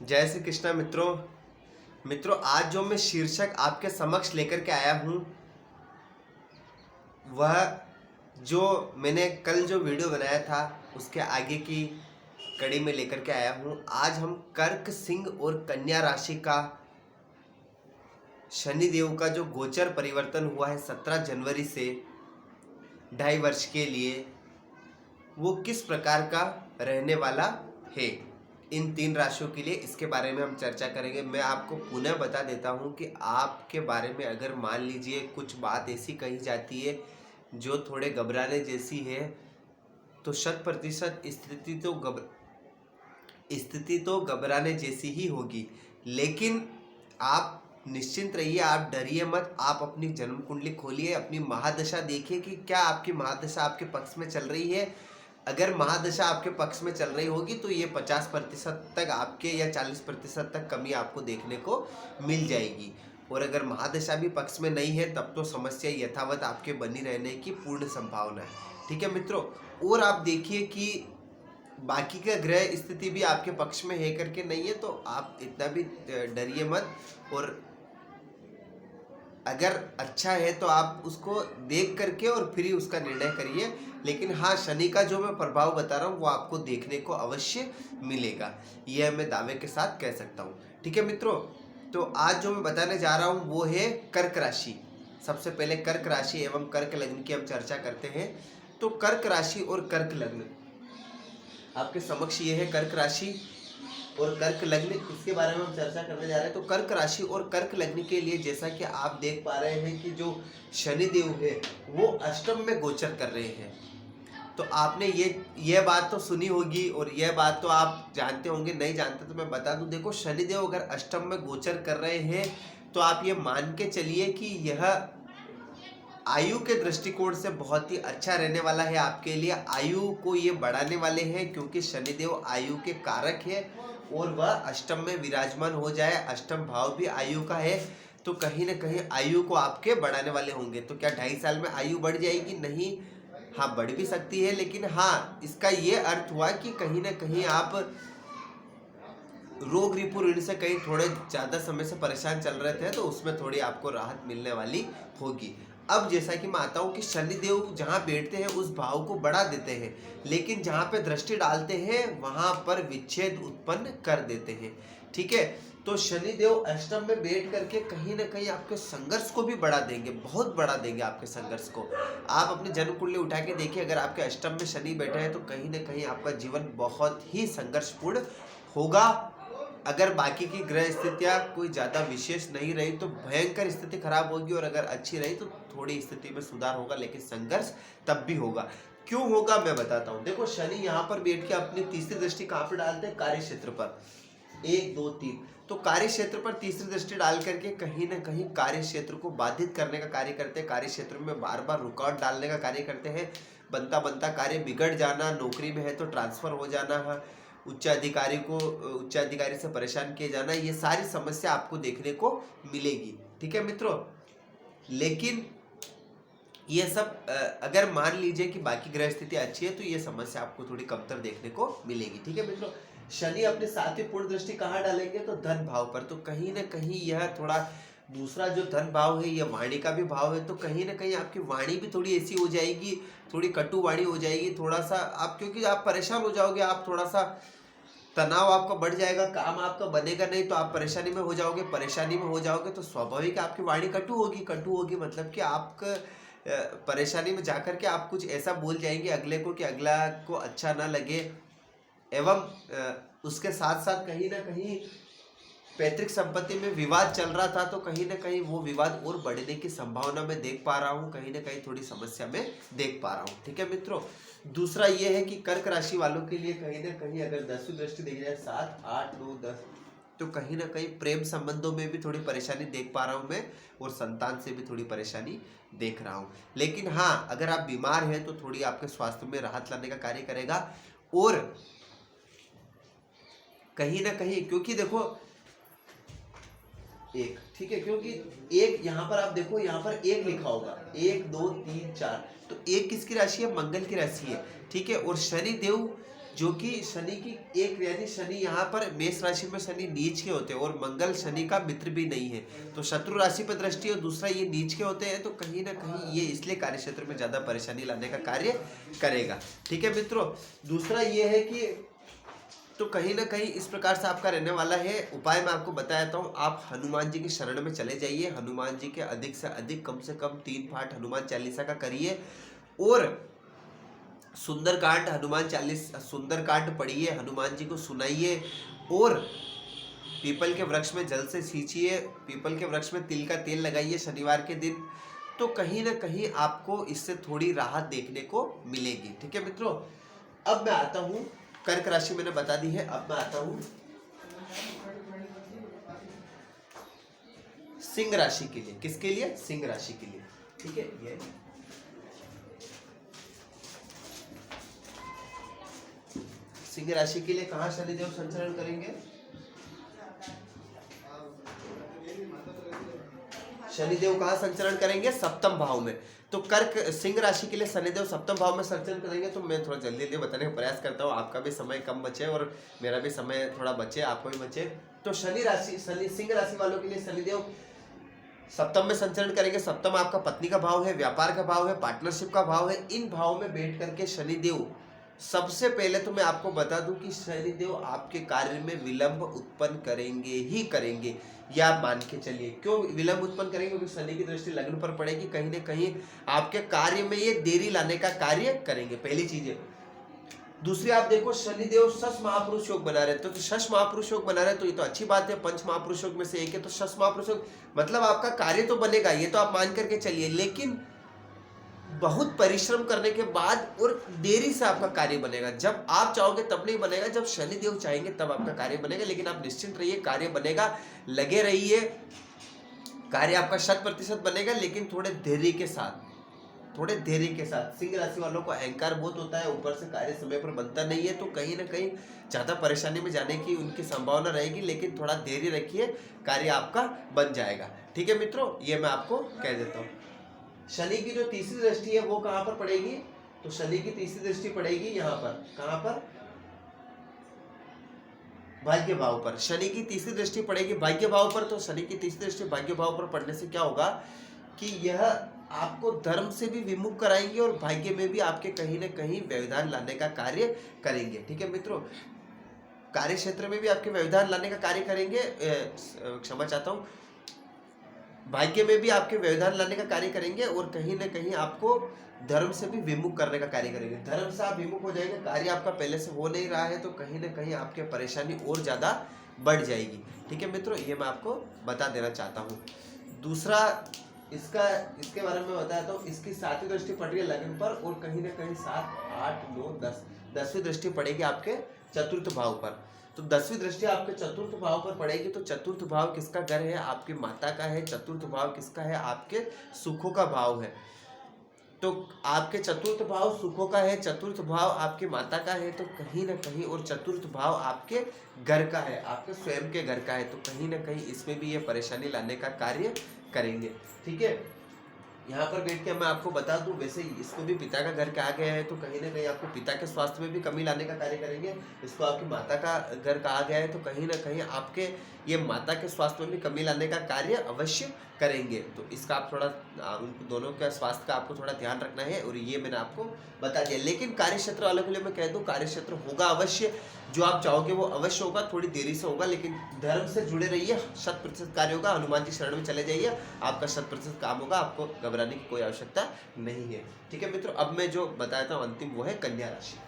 जय श्री कृष्णा मित्रों आज जो मैं शीर्षक आपके समक्ष लेकर के आया हूँ वह जो मैंने कल जो वीडियो बनाया था उसके आगे की कड़ी में लेकर के आया हूँ। आज हम कर्क सिंह और कन्या राशि का शनिदेव का जो गोचर परिवर्तन हुआ है 17 जनवरी से 2.5 वर्ष के लिए वो किस प्रकार का रहने वाला है इन 3 राशियों के लिए, इसके बारे में हम चर्चा करेंगे। मैं आपको पुनः बता देता हूं कि आपके बारे में अगर मान लीजिए कुछ बात ऐसी कही जाती है जो थोड़े घबराने जैसी है तो 100% स्थिति तो घबराने जैसी ही होगी, लेकिन आप निश्चिंत रहिए, आप डरिए मत। आप अपनी जन्म कुंडली खोलिए, अपनी महादशा देखिए कि क्या आपकी महादशा आपके पक्ष में चल रही है। अगर महादशा आपके पक्ष में चल रही होगी तो ये 50% तक आपके या 40% तक कमी आपको देखने को मिल जाएगी, और अगर महादशा भी पक्ष में नहीं है तब तो समस्या यथावत आपके बनी रहने की पूर्ण संभावना है। ठीक है मित्रों, और आप देखिए कि बाकी का ग्रह स्थिति भी आपके पक्ष में है करके नहीं है, तो आप इतना भी डरिए मत, और अगर अच्छा है तो आप उसको देख करके और फिर ही उसका निर्णय करिए। लेकिन हाँ, शनि का जो मैं प्रभाव बता रहा हूँ वो आपको देखने को अवश्य मिलेगा, यह मैं दावे के साथ कह सकता हूँ। ठीक है मित्रों, तो आज जो मैं बताने जा रहा हूँ वो है कर्क राशि। सबसे पहले कर्क राशि एवं कर्क लग्न की हम चर्चा करते हैं। तो कर्क राशि और कर्क लग्न आपके समक्ष ये है, कर्क राशि और कर्क लग्न, इसके बारे में हम चर्चा करने जा रहे हैं। तो कर्क राशि और कर्क लग्न के लिए जैसा कि आप देख पा रहे हैं कि जो शनिदेव है वो अष्टम में गोचर कर रहे हैं। तो आपने ये बात तो सुनी होगी और यह बात तो आप जानते होंगे, नहीं जानते तो मैं बता दूं। देखो, शनिदेव अगर अष्टम में गोचर कर रहे हैं तो आप ये मान के चलिए कि यह आयु के दृष्टिकोण से बहुत ही अच्छा रहने वाला है आपके लिए। आयु को ये बढ़ाने वाले हैं क्योंकि शनिदेव आयु के कारक है और वह अष्टम में विराजमान हो जाए, अष्टम भाव भी आयु का है, तो कहीं ना कहीं आयु को आपके बढ़ाने वाले होंगे। तो क्या 2.5 साल में आयु बढ़ जाएगी? नहीं, हाँ बढ़ भी सकती है, लेकिन हाँ इसका ये अर्थ हुआ कि कहीं ना कहीं आप रोग रिपू ऋण से कहीं थोड़े ज़्यादा समय से परेशान चल रहे थे तो उसमें थोड़ी आपको राहत मिलने वाली होगी। अब जैसा कि मैं आता हूँ कि शनिदेव जहाँ बैठते हैं उस भाव को बढ़ा देते हैं, लेकिन जहाँ पे दृष्टि डालते हैं वहाँ पर विच्छेद उत्पन्न कर देते हैं। ठीक है, तो शनिदेव अष्टम में बैठ करके कहीं ना कहीं आपके संघर्ष को भी बढ़ा देंगे, बहुत बढ़ा देंगे आपके संघर्ष को। आप अपनी जन्म कुंडली उठा के देखिए, अगर आपके अष्टम में शनि बैठे हैं तो कहीं ना कहीं आपका जीवन बहुत ही संघर्षपूर्ण होगा। अगर बाकी की ग्रह स्थितियाँ कोई ज़्यादा विशेष नहीं रही तो भयंकर स्थिति खराब होगी, और अगर अच्छी रही तो थोड़ी स्थिति में सुधार होगा, लेकिन संघर्ष तब भी होगा। क्यों होगा मैं बताता हूँ। देखो, शनि यहाँ पर बैठ के अपनी तीसरी दृष्टि कहाँ पर डालते हैं? कार्य क्षेत्र पर। 1 2 3, तो कार्य क्षेत्र पर तीसरी दृष्टि डाल करके कहीं ना कहीं कार्य क्षेत्र को बाधित करने का कार्य करते हैं, कार्य क्षेत्र में बार बार रुकावट डालने का कार्य करते हैं। बनता बनता कार्य बिगड़ जाना, नौकरी में है तो ट्रांसफर हो जाना, उच्च अधिकारी से परेशान किए जाना, ये सारी समस्या आपको देखने को मिलेगी। ठीक है मित्रों, लेकिन ये सब अगर मान लीजिए कि बाकी ग्रह स्थिति अच्छी है तो ये समस्या आपको थोड़ी कमतर देखने को मिलेगी। ठीक है मित्रों, शनि अपने सातवीं पूर्ण दृष्टि कहाँ डालेंगे? तो धन भाव पर। तो कहीं ना कहीं यह थोड़ा दूसरा जो धन भाव है यह वाणी का भी भाव है, तो कहीं ना कहीं आपकी वाणी भी थोड़ी ऐसी हो जाएगी, थोड़ी कटु वाणी हो जाएगी। थोड़ा सा आप, क्योंकि आप परेशान हो जाओगे, आप थोड़ा सा तनाव आपका बढ़ जाएगा, काम आपका बनेगा नहीं तो आप परेशानी में हो जाओगे, परेशानी में हो जाओगे तो स्वाभाविक आपकी वाणी कटु होगी। कटु होगी मतलब कि आपका परेशानी में जाकर के आप कुछ ऐसा बोल जाएंगे अगले को कि अगला को अच्छा ना लगे, एवं उसके साथ साथ कहीं ना कहीं पैतृक संपत्ति में विवाद चल रहा था तो कहीं ना कहीं वो विवाद और बढ़ने की संभावना मैं देख पा रहा हूँ, कहीं ना कहीं थोड़ी समस्या में देख पा रहा हूँ। ठीक है मित्रों, दूसरा ये है कि कर्क राशि वालों के लिए कहीं ना कहीं अगर 10वीं दृष्टि देखी जाए 7 8 9 10, तो कहीं ना कहीं प्रेम संबंधों में भी थोड़ी परेशानी देख पा रहा हूँ मैं, और संतान से भी थोड़ी परेशानी देख रहा हूँ। लेकिन हाँ, अगर आप बीमार हैं तो थोड़ी आपके स्वास्थ्य में राहत लाने का कार्य करेगा। और कहीं ना कहीं, क्योंकि देखो एक, ठीक है, क्योंकि एक यहाँ पर आप देखो, यहाँ पर 1 लिखा होगा, 1 2 3 4, तो 1 किसकी राशि है? मंगल की राशि है। ठीक है, और शनि देव जो कि शनि की एक, यानी शनि यहाँ पर मेष राशि में शनि नीच के होते हैं और मंगल शनि का मित्र भी नहीं है, तो शत्रु राशि पर दृष्टि और दूसरा ये नीच के होते हैं, तो कहीं ना कहीं ये इसलिए कार्य क्षेत्र में ज़्यादा परेशानी लाने का कार्य करेगा। ठीक है मित्रों, दूसरा ये है कि तो कहीं ना कहीं इस प्रकार से आपका रहने वाला है। उपाय मैं आपको बताता हूँ, आप हनुमान जी की शरण में चले जाइए, हनुमान जी के अधिक से अधिक कम से कम 3 पाठ हनुमान चालीसा का करिए और सुंदरकांड सुंदरकांड पढ़िए, हनुमान जी को सुनाइए और पीपल के वृक्ष में जल से सींचिए, पीपल के वृक्ष में तिल का तेल लगाइए शनिवार के दिन, तो कहीं ना कहीं आपको इससे थोड़ी राहत देखने को मिलेगी। ठीक है मित्रों, अब मैं आता हूँ, कर्क राशि मैंने बता दी है, अब मैं आता हूँ सिंह राशि के लिए। किसके लिए? सिंह राशि के लिए। ठीक है, ये सिंह राशि के लिए कहाँ शनिदेव संचरण करेंगे? शनिदेव कहाँ संचरण करेंगे? सप्तम भाव में। तो कर्क सिंह राशि के लिए शनिदेव सप्तम भाव में संचरण करेंगे। तो मैं थोड़ा जल्दी जल्दी बताने का प्रयास करता हूँ, आपका भी समय कम बचे और मेरा भी समय थोड़ा बचे, आपको भी बचे। तो सिंह राशि वालों के लिए शनिदेव सप्तम में संचरण करेंगे। सप्तम आपका पत्नी का भाव है, व्यापार का भाव है, पार्टनरशिप का भाव है। इन भाव में बैठ करके शनिदेव, सबसे पहले तो मैं आपको बता दूं कि शनिदेव आपके कार्य में विलंब उत्पन्न करेंगे ही करेंगे, या आप मान के चलिए। क्यों विलंब उत्पन्न करेंगे? क्योंकि शनि की दृष्टि लग्न पर पड़ेगी, कहीं ना कहीं आपके कार्य में ये देरी लाने का कार्य करेंगे, पहली चीज है। दूसरी आप देखो, शनिदेव शश महापुरुष योग बना रहे, तो शश महापुरुष योग बना रहे तो ये तो अच्छी बात है, पंच महापुरुष योग में से एक है, तो शश महापुरुष योग मतलब आपका कार्य तो बनेगा, ये तो आप मान करके चलिए, लेकिन बहुत परिश्रम करने के बाद और देरी से आपका कार्य बनेगा। जब आप चाहोगे तब नहीं बनेगा, जब शनिदेव चाहेंगे तब आपका कार्य बनेगा। लेकिन आप निश्चिंत रहिए, कार्य बनेगा, लगे रहिए, कार्य आपका 100% बनेगा, लेकिन थोड़े धैर्य के साथ, थोड़े धैर्य के साथ। सिंह राशि वालों को अहंकार बहुत होता है, ऊपर से कार्य समय पर बनता नहीं है, तो कहीं ना कहीं ज्यादा परेशानी में जाने की उनकी संभावना रहेगी, लेकिन थोड़ा धैर्य रखिए, कार्य आपका बन जाएगा। ठीक है मित्रों, ये मैं आपको कह देता हूँ। शनि की जो तीसरी दृष्टि है वो कहां पर पड़ेगी? तो शनि की तीसरी दृष्टि पड़ेगी यहाँ पर, कहां पर? भाग्य भाव पर। शनि की तीसरी दृष्टि पड़ेगी भाग्य भाव पर। तो शनि की तीसरी दृष्टि भाग्य भाव पर पड़ने से क्या होगा कि यह आपको धर्म से भी विमुख कराएंगे और भाग्य में भी आपके कहीं ना कहीं व्यवधान लाने का कार्य करेंगे। ठीक है मित्रों, कार्य क्षेत्र में भी आपके व्यवधान लाने का कार्य करेंगे, क्षमा चाहता हूँ, भाग्य में भी आपके व्यवधान लाने का कार्य करेंगे और कहीं ना कहीं आपको धर्म से भी विमुख करने का कार्य करेंगे। धर्म से आप विमुख हो जाएंगे, कार्य आपका पहले से हो नहीं रहा है, तो कहीं ना कहीं आपके परेशानी और ज़्यादा बढ़ जाएगी। ठीक है मित्रों, ये मैं आपको बता देना चाहता हूँ। दूसरा इसके बारे में बताया, तो इसकी 7वीं दृष्टि पड़ रही है लग्न पर और कहीं ना कहीं 7, 8, 9, 10वीं दृष्टि पड़ेगी आपके चतुर्थ भाव पर। तो 10वीं दृष्टि आपके चतुर्थ भाव पर पड़ेगी। तो चतुर्थ भाव किसका घर है? आपकी माता का है। चतुर्थ भाव किसका है? आपके सुखों का भाव है। तो आपके चतुर्थ भाव सुखों का है, चतुर्थ भाव आपके माता का है, तो कहीं ना कहीं, और चतुर्थ भाव आपके घर का है, आपके स्वयं के घर का है, तो कहीं ना कहीं इसमें भी ये परेशानी लाने का कार्य करेंगे। ठीक है, यहाँ पर बैठ के मैं आपको बता दूं, वैसे इसको भी पिता का घर के आ गया है, तो कहीं ना कहीं आपको पिता के स्वास्थ्य में भी कमी लाने का कार्य करेंगे। इसको आपकी माता का घर का आ गया है, तो कहीं ना कहीं आपके ये माता के स्वास्थ्य में भी कमी लाने का कार्य अवश्य करेंगे। तो इसका आप थोड़ा उनको दोनों का स्वास्थ्य का आपको थोड़ा ध्यान रखना है, और ये मैंने आपको बता दिया। लेकिन कार्य क्षेत्र वालों के लिए मैं कह दूँ, कार्य क्षेत्र होगा अवश्य, जो आप चाहोगे वो अवश्य होगा, थोड़ी देरी से होगा, लेकिन धर्म से जुड़े रहिए, 100% कार्य होगा। हनुमान जी शरण में चले जाइए, आपका 100% काम होगा, आपको घबराने की कोई आवश्यकता नहीं है। ठीक है मित्रों, अब मैं जो बताया था अंतिम वो है कन्या राशि।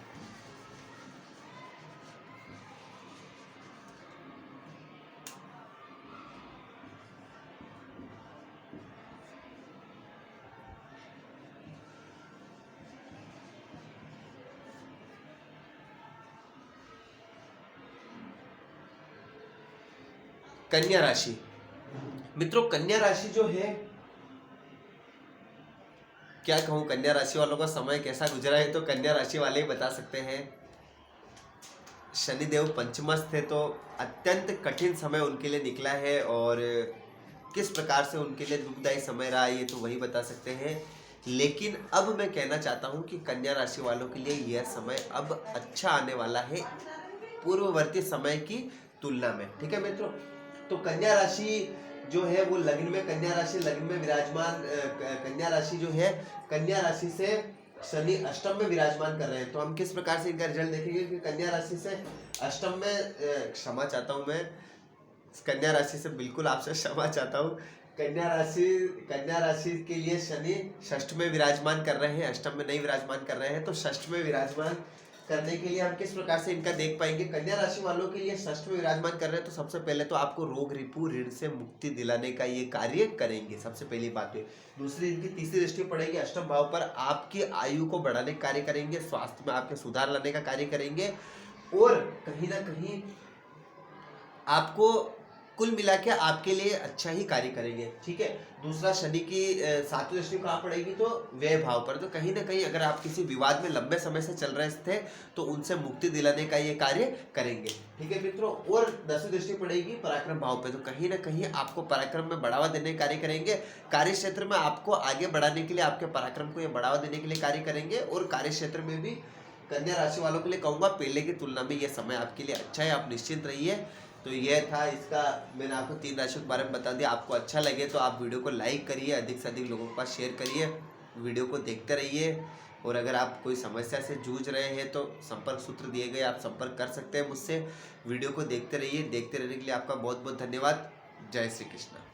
कन्या राशि, मित्रों कन्या राशि जो है, क्या कहूं, कन्या राशि वालों का समय कैसा गुजरा है तो कन्या राशि वाले ही बता सकते हैं। शनिदेव पंचमस्थ थे, तो अत्यंत कठिन समय उनके लिए निकला है, और किस प्रकार से उनके लिए दुखदायी समय रहा ये तो वही बता सकते हैं। लेकिन अब मैं कहना चाहता हूँ कि कन्या राशि वालों के लिए यह समय अब अच्छा आने वाला है पूर्ववर्ती समय की तुलना में। ठीक है मित्रों, तो कन्या राशि जो है वो लग्न में, कन्या राशि लग्न में विराजमान, कन्या राशि जो है, कन्या राशि से शनि अष्टम में विराजमान कर रहे हैं। तो हम किस प्रकार से इनका रिजल्ट देखेंगे कि कन्या राशि से अष्टम में, क्षमा चाहता हूँ मैं, कन्या राशि से बिल्कुल आपसे क्षमा चाहता हूँ, कन्या राशि के लिए शनि षष्ठ में विराजमान कर रहे हैं, अष्टम में नहीं विराजमान कर रहे हैं। तो षष्ठ में विराजमान करने के लिए हम किस प्रकार से इनका देख पाएंगे। कन्या राशि वालों के लिए षष्ठ में विराजमान कर रहे हैं तो सबसे पहले तो आपको रोग रिपू ऋण से मुक्ति दिलाने का ये कार्य करेंगे, सबसे पहली बात है। दूसरी, इनकी तीसरी दृष्टि पड़ेगी अष्टम भाव पर, आपकी आयु को बढ़ाने का कार्य करेंगे, स्वास्थ्य में आपके सुधार लाने का कार्य करेंगे, और कहीं ना कहीं आपको कुल मिला के आपके लिए अच्छा ही कार्य करेंगे। ठीक है। दूसरा, शनि की सातवीं दृष्टि कहाँ पड़ेगी, तो व्यय भाव पर। तो कहीं ना कहीं अगर आप किसी विवाद में लंबे समय से चल रहे थे तो उनसे मुक्ति दिलाने का ये कार्य करेंगे। ठीक है मित्रों। और 10वीं दृष्टि पड़ेगी पराक्रम भाव पे, तो कहीं ना कहीं आपको पराक्रम में बढ़ावा देने का कार्य करेंगे। कार्य क्षेत्र में आपको आगे बढ़ाने के लिए, आपके पराक्रम को ये बढ़ावा देने के लिए कार्य करेंगे। और कार्य क्षेत्र में भी कन्या राशि वालों के लिए कहूँगा पहले की तुलना में ये समय आपके लिए अच्छा है, आप निश्चिंत रहिए। तो यह था इसका, मैंने आपको 3 राशियों के बारे में बता दिया। आपको अच्छा लगे तो आप वीडियो को लाइक करिए, अधिक से अधिक लोगों के पास शेयर करिए, वीडियो को देखते रहिए। और अगर आप कोई समस्या से जूझ रहे हैं तो संपर्क सूत्र दिए गए, आप संपर्क कर सकते हैं मुझसे। वीडियो को देखते रहिए, देखते रहने के लिए आपका बहुत बहुत धन्यवाद। जय श्री कृष्ण।